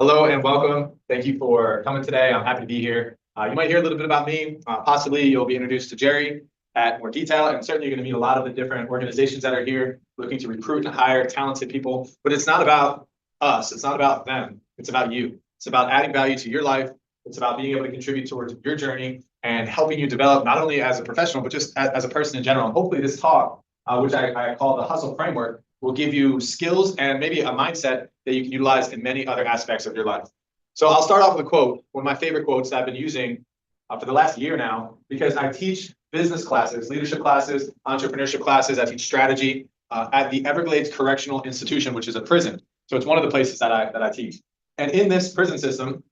Hello and welcome. Thank you for coming today. I'm happy to be here. You might hear a little bit about me. Possibly you'll be introduced to Jerry at more detail, and certainly you're going to meet a lot of the different organizations that are here looking to recruit and hire talented people. But it's not about us. It's not about them. It's about you. It's about adding value to your life. It's about being able to contribute towards your journey and helping you develop not only as a professional, but just as a person in general. And hopefully this talk, which I call the Hustle Framework, will give you skills and maybe a mindset that you can utilize in many other aspects of your life. So I'll start off with a quote, one of my favorite quotes that I've been using for the last year now, because I teach business classes, leadership classes, entrepreneurship classes. I teach strategy at the Everglades Correctional Institution, which is a prison. So it's one of the places that I teach. And in this prison system,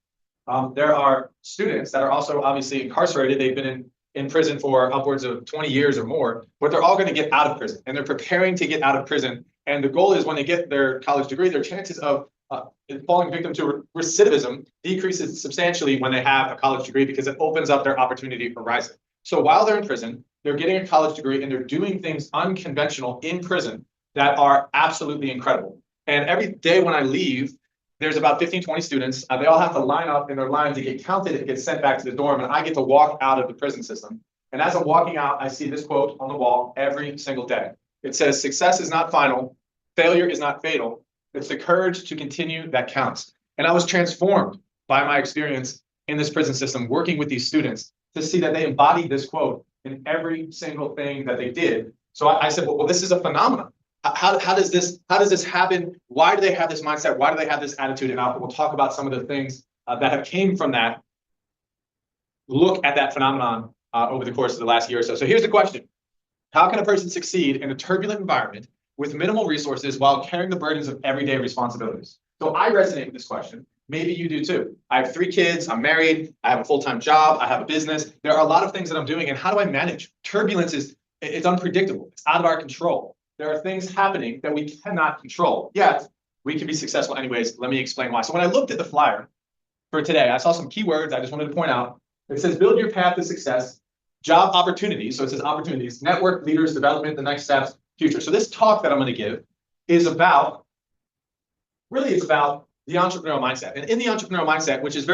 there are students that are also obviously incarcerated. They've been in prison for upwards of 20 years or more, but they're all going to get out of prison, and they're preparing to get out of prison. And the goal is when they get their college degree, their chances of falling victim to recidivism decreases substantially when they have a college degree, because it opens up their opportunity horizon. So while they're in prison, they're getting a college degree and they're doing things unconventional in prison that are absolutely incredible. And every day when I leave, there's about 15, 20 students. They all have to line up in their line to get counted and get sent back to the dorm. And I get to walk out of the prison system. And as I'm walking out, I see this quote on the wall every single day. It says, "Success is not final. Failure is not fatal. It's the courage to continue that counts." And I was transformed by my experience in this prison system, working with these students, to see that they embodied this quote in every single thing that they did. So I said, well, this is a phenomenon. How does this happen? Why do they have this mindset? Why do they have this attitude? And we'll talk about some of the things that have came from that. Look at that phenomenon over the course of the last year or so. So here's the question. How can a person succeed in a turbulent environment with minimal resources while carrying the burdens of everyday responsibilities? So I resonate with this question. Maybe you do too. I have 3 kids. I'm married. I have a full-time job. I have a business. There are a lot of things that I'm doing. And how do I manage? Turbulence it's unpredictable. It's out of our control. There are things happening that we cannot control. Yet we can be successful anyways. Let me explain why. So when I looked at the flyer for today, I saw some keywords I just wanted to point out. It says build your path to success, job opportunities. So it says opportunities, network, leaders, development, the next steps, future. So this talk that I'm going to give is about, really it's about the entrepreneurial mindset. And in the entrepreneurial mindset, which is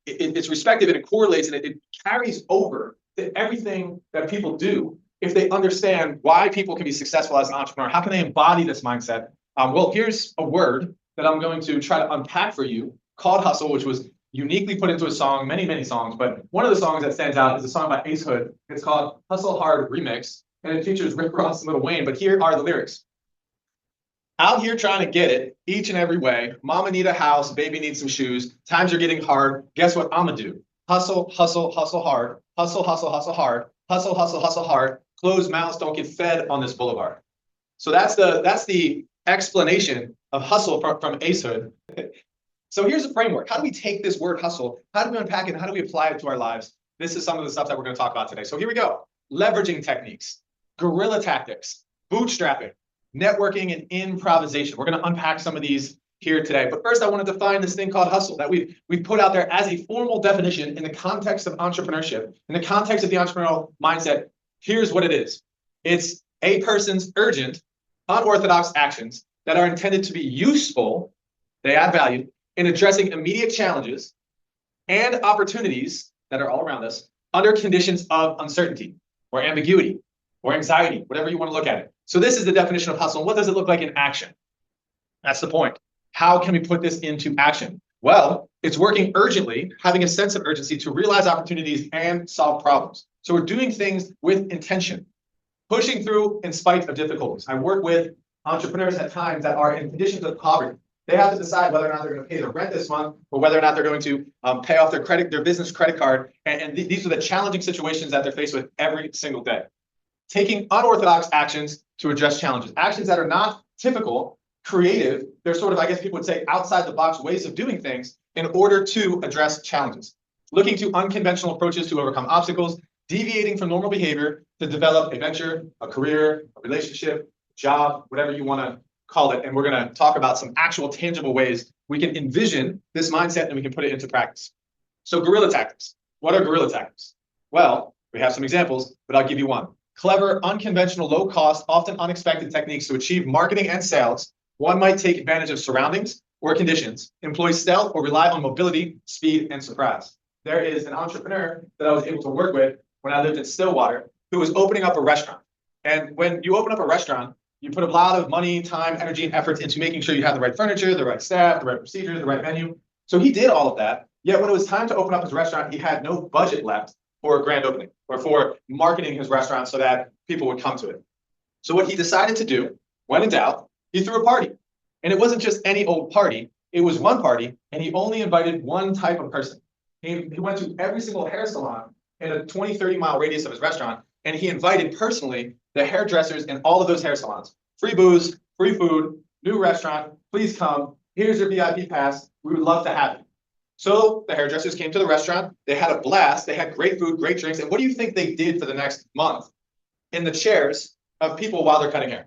it's respective and it correlates and it carries over to everything that people do. If they understand why people can be successful as an entrepreneur, how can they embody this mindset? Well, here's a word that I'm going to try to unpack for you called hustle, which was uniquely put into a song, many, many songs. But one of the songs that stands out is a song by Ace Hood. It's called Hustle Hard Remix, and it features Rick Ross and Lil Wayne. But here are the lyrics. Out here trying to get it each and every way. Mama need a house, baby needs some shoes. Times are getting hard. Guess what I'm gonna do? Hustle, hustle, hustle hard. Hustle, hustle, hustle hard. Hustle, hustle, hustle hard. Closed mouths don't get fed on this boulevard. So that's the explanation of hustle from Ace Hood. So here's a framework. How do we take this word hustle? How do we unpack it? How do we apply it to our lives? This is some of the stuff that we're going to talk about today. So here we go. Leveraging techniques, guerrilla tactics, bootstrapping, networking, and improvisation. We're going to unpack some of these here today. But first, I want to define this thing called hustle that we've put out there as a formal definition in the context of entrepreneurship, in the context of the entrepreneurial mindset. Here's what it is. It's a person's urgent, unorthodox actions that are intended to be useful, they add value, in addressing immediate challenges and opportunities that are all around us under conditions of uncertainty or ambiguity or anxiety, whatever you want to look at it. So this is the definition of hustle. And what does it look like in action? That's the point. How can we put this into action? Well, it's working urgently, having a sense of urgency to realize opportunities and solve problems. So we're doing things with intention, pushing through in spite of difficulties. I work with entrepreneurs at times that are in conditions of poverty. They have to decide whether or not they're going to pay their rent this month or whether or not they're going to pay off their business credit card. And these are the challenging situations that they're faced with every single day. Taking unorthodox actions to address challenges, actions that are not typical, creative. They're sort of, I guess people would say, outside the box ways of doing things in order to address challenges. Looking to unconventional approaches to overcome obstacles, deviating from normal behavior to develop a venture, a career, a relationship, job, whatever you want to call it. And we're going to talk about some actual tangible ways we can envision this mindset and we can put it into practice. So guerrilla tactics. What are guerrilla tactics? Well, we have some examples, but I'll give you one. Clever, unconventional, low-cost, often unexpected techniques to achieve marketing and sales. One might take advantage of surroundings, or conditions, employ stealth, or rely on mobility, speed, and surprise. There is an entrepreneur that I was able to work with when I lived in Stillwater who was opening up a restaurant. And when you open up a restaurant, you put a lot of money, time, energy, and effort into making sure you have the right furniture, the right staff, the right procedures, the right menu. So he did all of that. Yet when it was time to open up his restaurant, he had no budget left for a grand opening or for marketing his restaurant so that people would come to it. So what he decided to do, when in doubt, he threw a party. And it wasn't just any old party. It was one party, and he only invited one type of person. He went to every single hair salon in a 20, 30-mile radius of his restaurant, and he invited personally the hairdressers in all of those hair salons. Free booze, free food, new restaurant, please come. Here's your VIP pass. We would love to have you. So the hairdressers came to the restaurant. They had a blast. They had great food, great drinks. And what do you think they did for the next month in the chairs of people while they're cutting hair?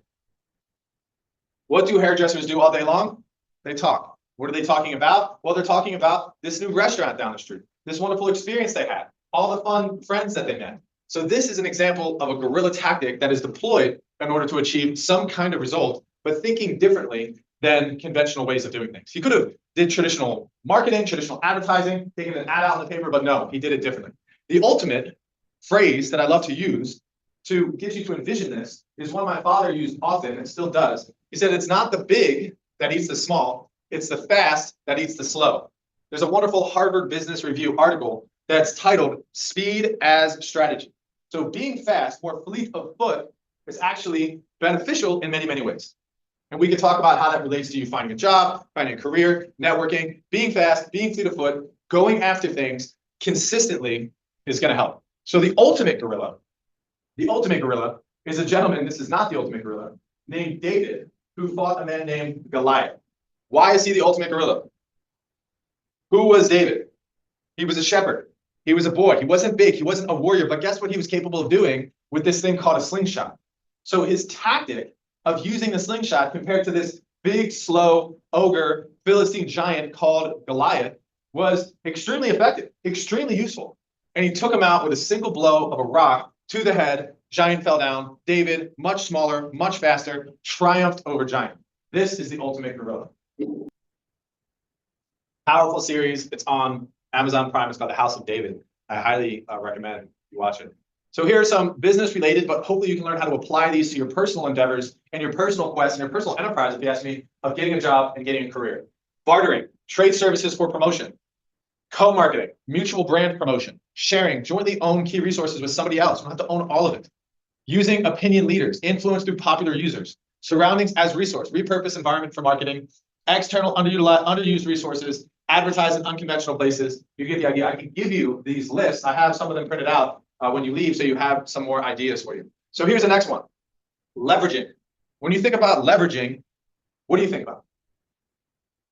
What do hairdressers do all day long? They talk. What are they talking about? Well, they're talking about this new restaurant down the street, this wonderful experience they had, all the fun friends that they met. So this is an example of a guerrilla tactic that is deployed in order to achieve some kind of result, but thinking differently than conventional ways of doing things. He could have did traditional marketing, traditional advertising, taken an ad out in the paper, but no, he did it differently. The ultimate phrase that I love to use to get you to envision this is one my father used often and still does. He said, it's not the big that eats the small, it's the fast that eats the slow. There's a wonderful Harvard Business Review article that's titled Speed as Strategy. So being fast, more fleet of foot, is actually beneficial in many, many ways. And we can talk about how that relates to you finding a job, finding a career, networking, being fast, being fleet of foot, going after things consistently is going to help. So the ultimate guerrilla is a gentleman, this is not the ultimate guerrilla, named David, who fought a man named Goliath. Why is he the ultimate guerrilla? Who was David? He was a shepherd. He was a boy. He wasn't big. He wasn't a warrior. But guess what he was capable of doing with this thing called a slingshot? So his tactic of using the slingshot compared to this big, slow, ogre, Philistine giant called Goliath was extremely effective, extremely useful. And he took him out with a single blow of a rock to the head. Giant fell down. David, much smaller, much faster, triumphed over giant. This is the ultimate guerrilla. Powerful series. It's on Amazon Prime. It's called The House of David. I highly recommend you watch it. So here are some business related, but hopefully you can learn how to apply these to your personal endeavors and your personal quest and your personal enterprise, if you ask me, of getting a job and getting a career. Bartering, trade services for promotion, co-marketing, mutual brand promotion, sharing, jointly own key resources with somebody else. You don't have to own all of it. Using opinion leaders, influence through popular users, surroundings as resource, repurpose environment for marketing, external underused resources, advertise in unconventional places. You get the idea. I can give you these lists. I have some of them printed out when you leave, so you have some more ideas for you. So here's the next one. Leveraging. When you think about leveraging, what do you think about?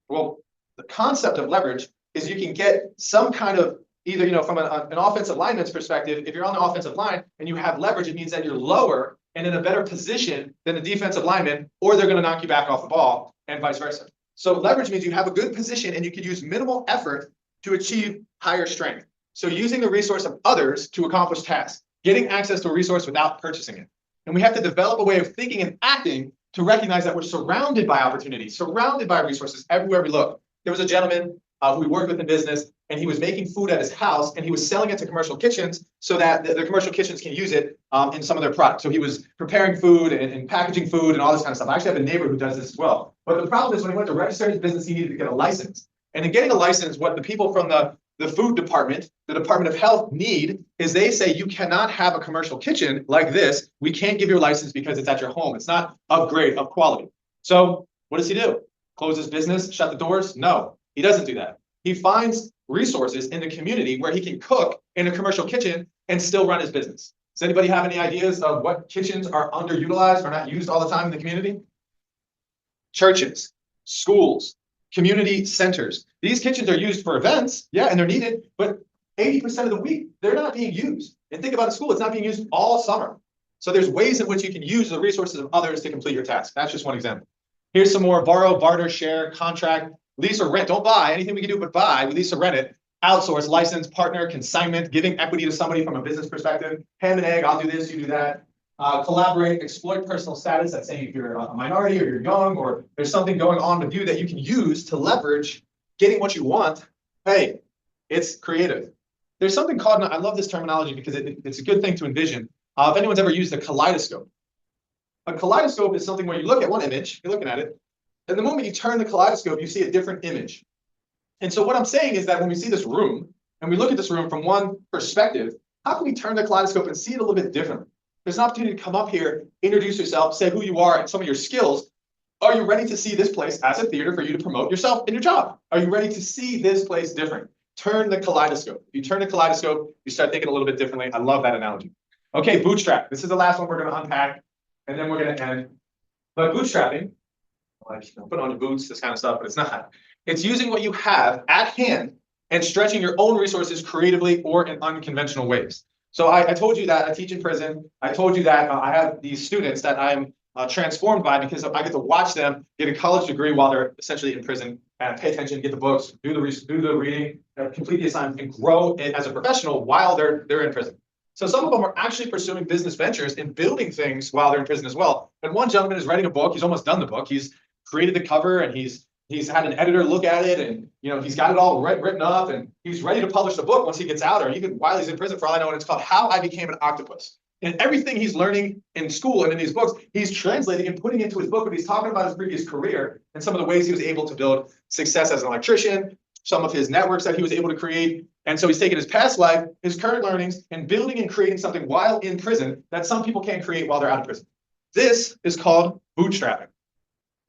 Well, the concept of leverage is you can get some kind of either, from an offensive lineman's perspective, if you're on the offensive line and you have leverage, it means that you're lower and in a better position than the defensive lineman, or they're going to knock you back off the ball and vice versa. So leverage means you have a good position and you can use minimal effort to achieve higher strength. So using the resource of others to accomplish tasks, getting access to a resource without purchasing it. And we have to develop a way of thinking and acting to recognize that we're surrounded by opportunities, surrounded by resources everywhere we look. There was a gentleman who we worked with in business, and he was making food at his house, and he was selling it to commercial kitchens so that the commercial kitchens can use it in some of their products. So he was preparing food and packaging food and all this kind of stuff. I actually have a neighbor who does this as well. But the problem is when he went to register his business, he needed to get a license. And in getting a license, what the people from the food department, the Department of Health need is they say you cannot have a commercial kitchen like this. We can't give you a license because it's at your home. It's not of grade, of quality. So what does he do? Close his business, shut the doors? No, he doesn't do that. He finds resources in the community where he can cook in a commercial kitchen and still run his business. Does anybody have any ideas of what kitchens are underutilized or not used all the time in the community? Churches, schools, community centers. These kitchens are used for events, yeah, and they're needed, but 80% of the week, they're not being used. And think about a school, it's not being used all summer. So there's ways in which you can use the resources of others to complete your task. That's just one example. Here's some more: borrow, barter, share, contract, lease or rent. Don't buy anything we can do but buy. We lease or rent it. Outsource, license, partner, consignment, giving equity to somebody from a business perspective. Ham and egg, I'll do this, you do that. collaborate, exploit personal status. That's saying if you're a minority or you're young or there's something going on with you that you can use to leverage getting what you want. Hey, it's creative. There's something called, I love this terminology because it's a good thing to envision. If anyone's ever used a kaleidoscope. A kaleidoscope is something where you look at one image, you're looking at it, and the moment you turn the kaleidoscope, you see a different image. And so what I'm saying is that when we see this room, and we look at this room from one perspective, how can we turn the kaleidoscope and see it a little bit differently? There's an opportunity to come up here, introduce yourself, say who you are and some of your skills. Are you ready to see this place as a theater for you to promote yourself in your job? Are you ready to see this place different? Turn the kaleidoscope. If you turn the kaleidoscope, you start thinking a little bit differently. I love that analogy. Okay, bootstrap. This is the last one we're going to unpack, and then we're going to end. But bootstrapping, like put on your boots, this kind of stuff, but it's not. It's using what you have at hand and stretching your own resources creatively or in unconventional ways. So I told you that I teach in prison. I told you that I have these students that I'm transformed by because I get to watch them get a college degree while they're essentially in prison and pay attention, get the books, do the reading, complete the assignment, and grow as a professional while they're in prison. So some of them are actually pursuing business ventures and building things while they're in prison as well. And one gentleman is writing a book. He's almost done the book. He's created the cover and he's had an editor look at it, and he's got it all written up, and he's ready to publish the book once he gets out, or even while he's in prison, for all I know. And it's called How I Became an Octopus. And everything he's learning in school and in these books, he's translating and putting into his book. But he's talking about his previous career and some of the ways he was able to build success as an electrician, some of his networks that he was able to create. And so he's taking his past life, his current learnings, and building and creating something while in prison that some people can't create while they're out of prison. This is called bootstrapping.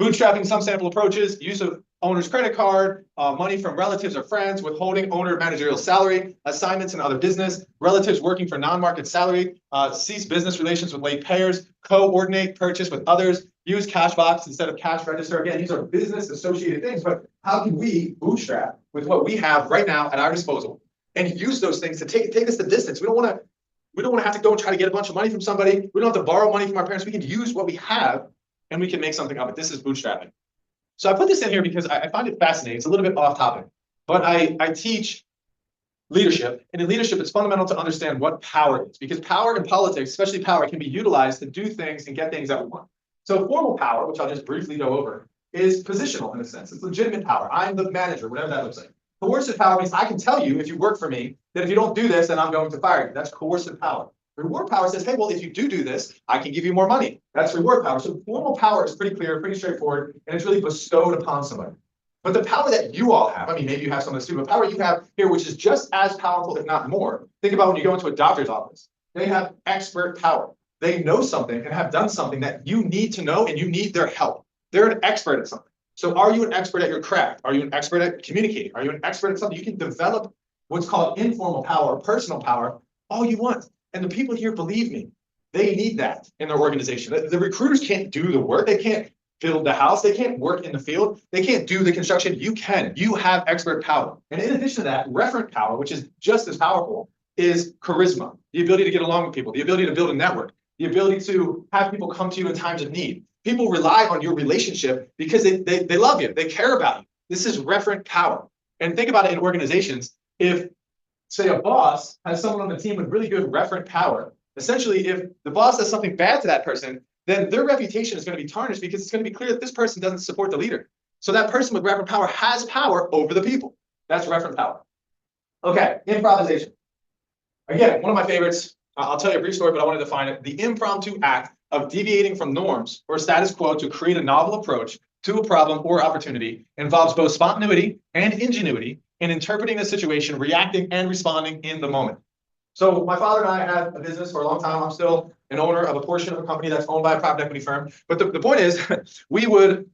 Bootstrapping, some sample approaches: use of owner's credit card, money from relatives or friends, withholding owner managerial salary, assignments and other business, relatives working for non-market salary, cease business relations with late payers, coordinate purchase with others, use cash box instead of cash register. Again, these are business associated things, but how can we bootstrap with what we have right now at our disposal and use those things to take us the distance? We don't want to have to go and try to get a bunch of money from somebody. We don't have to borrow money from our parents. We can use what we have and we can make something of it. This is bootstrapping. So I put this in here because I find it fascinating. It's a little bit off topic, but I teach leadership. And in leadership, it's fundamental to understand what power is, because power in politics, especially power, can be utilized to do things and get things that we want. So formal power, which I'll just briefly go over, is positional in a sense. It's legitimate power. I'm the manager, whatever that looks like. Coercive power means I can tell you, if you work for me, that if you don't do this, then I'm going to fire you. That's coercive power. Reward power says, hey, well, if you do this, I can give you more money. That's reward power. So formal power is pretty clear, pretty straightforward, and it's really bestowed upon somebody. But the power that you all have, I mean, maybe you have some of this too, but power you have here, which is just as powerful, if not more. Think about when you go into a doctor's office. They have expert power. They know something and have done something that you need to know, and you need their help. They're an expert at something. So are you an expert at your craft? Are you an expert at communicating? Are you an expert at something? You can develop what's called informal power or personal power all you want. And the people here, believe me, they need that in their organization. The recruiters can't do the work. They can't build the house. They can't work in the field. They can't do the construction. You can. You have expert power. And in addition to that, referent power, which is just as powerful, is charisma, the ability to get along with people, the ability to build a network, the ability to have people come to you in times of need. People rely on your relationship because they love you. They care about you. This is referent power. And think about it in organizations. If, say, a boss has someone on the team with really good referent power, essentially, if the boss does something bad to that person, then their reputation is going to be tarnished because it's going to be clear that this person doesn't support the leader. So that person with referent power has power over the people. That's referent power. Okay, improvisation. Again, one of my favorites. I'll tell you a brief story, but I want to define it. The impromptu act of deviating from norms or status quo to create a novel approach to a problem or opportunity involves both spontaneity and ingenuity in interpreting the situation, reacting and responding in the moment. So my father and I had a business for a long time. I'm still an owner of a portion of a company that's owned by a private equity firm. But the point is, we would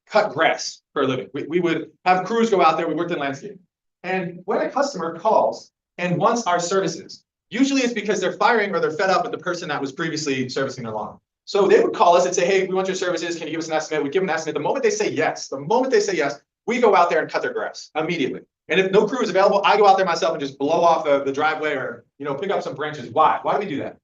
cut grass for a living. We would have crews go out there. We worked in landscape. And when a customer calls and wants our services, usually it's because they're firing or they're fed up with the person that was previously servicing their lawn. So they would call us and say, hey, we want your services. Can you give us an estimate? We give them an estimate. The moment they say yes, we go out there and cut their grass immediately. And if no crew is available, I go out there myself and just blow off the driveway or pick up some branches. Why? Why do we do that?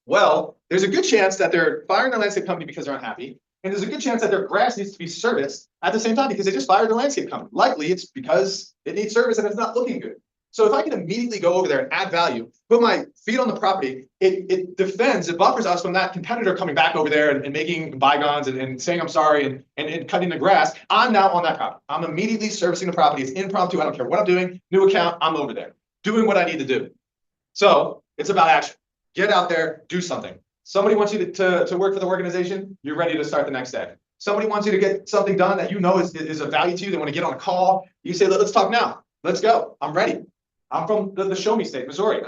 Well, there's a good chance that they're firing the landscape company because they're unhappy. And there's a good chance that their grass needs to be serviced at the same time because they just fired the landscape company. Likely it's because it needs service and it's not looking good. So if I can immediately go over there and add value, put my feet on the property, it defends, it buffers us from that competitor coming back over there and making bygones and saying I'm sorry and cutting the grass. I'm now on that property. I'm immediately servicing the property. It's impromptu. I don't care what I'm doing. New account, I'm over there doing what I need to do. So it's about action. Get out there, do something. Somebody wants you to work for the organization, you're ready to start the next day. Somebody wants you to get something done that you know is of value to you. They want to get on a call. You say, let's talk now. Let's go. I'm ready. I'm from the show me state, Missouri.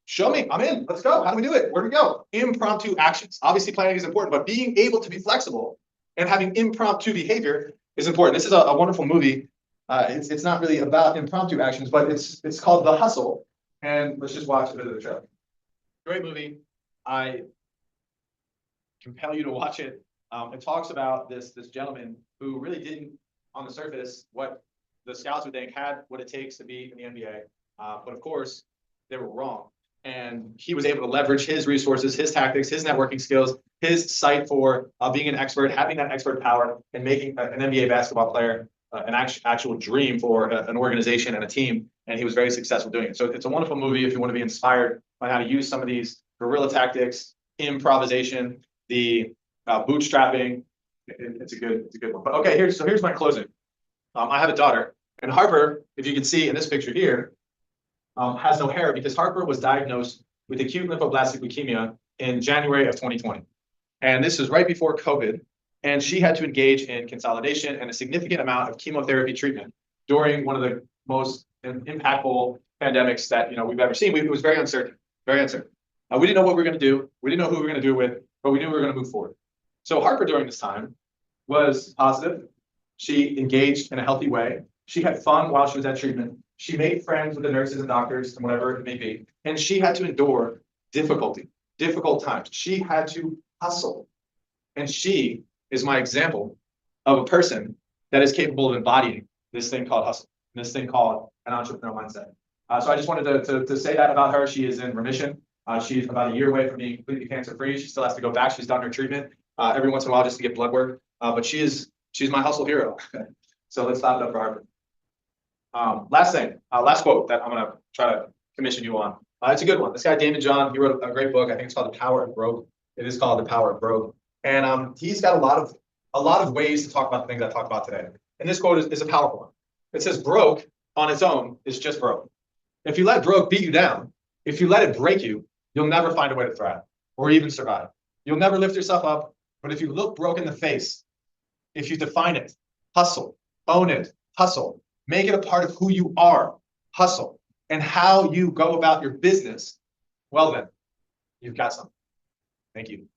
Show me. I'm in. Let's go. How do we do it? Where do we go? Impromptu actions. Obviously, planning is important, but being able to be flexible and having impromptu behavior is important. This is a wonderful movie. It's not really about impromptu actions, but it's called The Hustle. And let's just watch a bit of the trailer. Great movie. I compel you to watch it. It talks about this gentleman who really didn't, on the surface, what the scouts would think had what it takes to be in the NBA. But of course, they were wrong. And he was able to leverage his resources, his tactics, his networking skills, his sight for being an expert, having that expert power, and making an NBA basketball player an actual dream for an organization and a team. And he was very successful doing it. So it's a wonderful movie if you want to be inspired on how to use some of these guerrilla tactics, improvisation, the bootstrapping. It's a good one. But okay, here's my closing. I have a daughter, and Harper, if you can see in this picture here, has no hair because Harper was diagnosed with acute lymphoblastic leukemia in January of 2020. And this is right before COVID. And she had to engage in consolidation and a significant amount of chemotherapy treatment during one of the most impactful pandemics that we've ever seen. It was very uncertain, very uncertain. We didn't know what we were going to do. We didn't know who we were going to do it with, but we knew we were going to move forward. So Harper during this time was positive. She engaged in a healthy way. She had fun while she was at treatment. She made friends with the nurses and doctors and whatever it may be. And she had to endure difficult times. She had to hustle. And she is my example of a person that is capable of embodying this thing called hustle, this thing called an entrepreneurial mindset. So I just wanted to say that about her. She is in remission. She's about a year away from being completely cancer-free. She still has to go back. She's done her treatment every once in a while just to get blood work. But she's my hustle hero. So let's stop it up for Harper. Last thing, last quote that I'm going to try to commission you on. It's a good one. This guy, Daymond John, he wrote a great book. I think it's called The Power of Broke. It is called The Power of Broke. And he's got a lot of ways to talk about the things I talked about today. And this quote is a powerful one. It says, broke on its own is just broke. If you let broke beat you down, if you let it break you, you'll never find a way to thrive or even survive. You'll never lift yourself up. But if you look broke in the face, if you define it, hustle, own it, hustle, make it a part of who you are, hustle, and how you go about your business, well then, you've got something. Thank you.